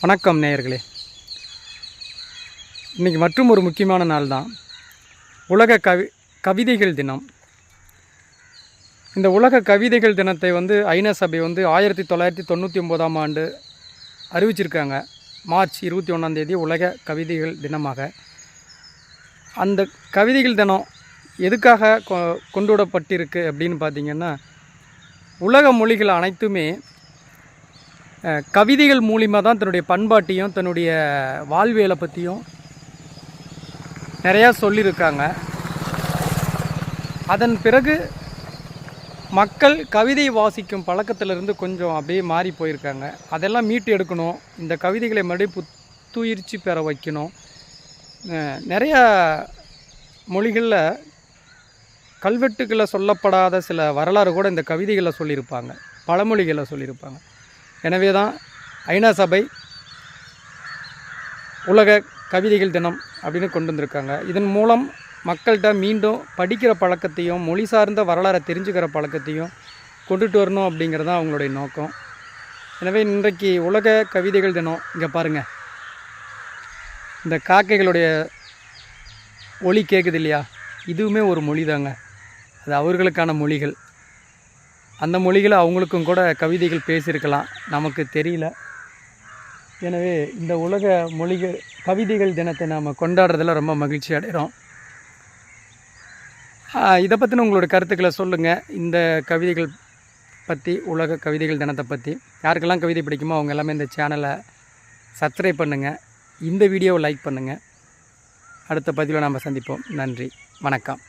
வணக்கம் நேயர்களே. இன்றைக்கி மற்றும் ஒரு முக்கியமான நாள் தான் உலக கவிதைகள் தினம். இந்த உலக கவிதைகள் தினத்தை ஐநா சபை 1999ஆம் ஆண்டு அறிவிச்சிருக்காங்க. மார்ச் 21ஆம் உலக கவிதைகள் தினமாக. அந்த கவிதைகள் தினம் எதுக்காக கொண்டுவிடப்பட்டிருக்கு அப்படின்னு பார்த்திங்கன்னா, உலக மொழிகள் அனைத்துமே கவிதைகள் மூலிமா தான் தன்னுடைய பண்பாட்டையும் தன்னுடைய வாழ்வியலை பற்றியும் நிறையா சொல்லியிருக்காங்க. அதன் பிறகு மக்கள் கவிதை வாசிக்கும் பழக்கத்திலிருந்து கொஞ்சம் அப்படியே மாறி போயிருக்காங்க. அதெல்லாம் மீட்டு எடுக்கணும். இந்த கவிதைகளை மறுபடியும் புத்துயிர்ச்சி பெற வைக்கணும். நிறையா மொழிகளில் கல்வெட்டுகளில் சொல்லப்படாத சில வரலாறு கூட இந்த கவிதைகளில் சொல்லியிருப்பாங்க, பழமொழிகளில் சொல்லியிருப்பாங்க. எனவே தான் ஐநா சபை உலக கவிதைகள் தினம் அப்படின்னு கொண்டு வந்திருக்காங்க. இதன் மூலம் மக்கள்கிட்ட மீண்டும் படிக்கிற பழக்கத்தையும் மொழி சார்ந்த வரலாறை தெரிஞ்சுக்கிற பழக்கத்தையும் கொண்டுட்டு வரணும் அப்படிங்கிறது தான் அவங்களுடைய நோக்கம். எனவே இன்றைக்கு உலக கவிதைகள் தினம். இங்கே பாருங்கள், இந்த காக்கைகளுடைய ஒலி கேட்குது இல்லையா? இதுவுமே ஒரு மொழி தாங்க. அது அவர்களுக்கான மொழிகள். அந்த மொழிகளை அவங்களுக்கும் கூட கவிதைகள் பேசியிருக்கலாம், நமக்கு தெரியல. எனவே இந்த உலக கவிதைகள் தினத்தை நாம் கொண்டாடுறதில் ரொம்ப மகிழ்ச்சி அடைகிறோம். இதை பற்றின உங்களோட கருத்துக்களை சொல்லுங்கள். இந்த கவிதைகள் பற்றி, உலக கவிதைகள் தினத்தை பற்றி யாருக்கெல்லாம் கவிதை பிடிக்குமோ அவங்க எல்லாமே இந்த சேனலை சப்ஸ்கிரைப் பண்ணுங்கள், இந்த வீடியோவை லைக் பண்ணுங்கள். அடுத்த பதிவில் நாம் சந்திப்போம். நன்றி, வணக்கம்.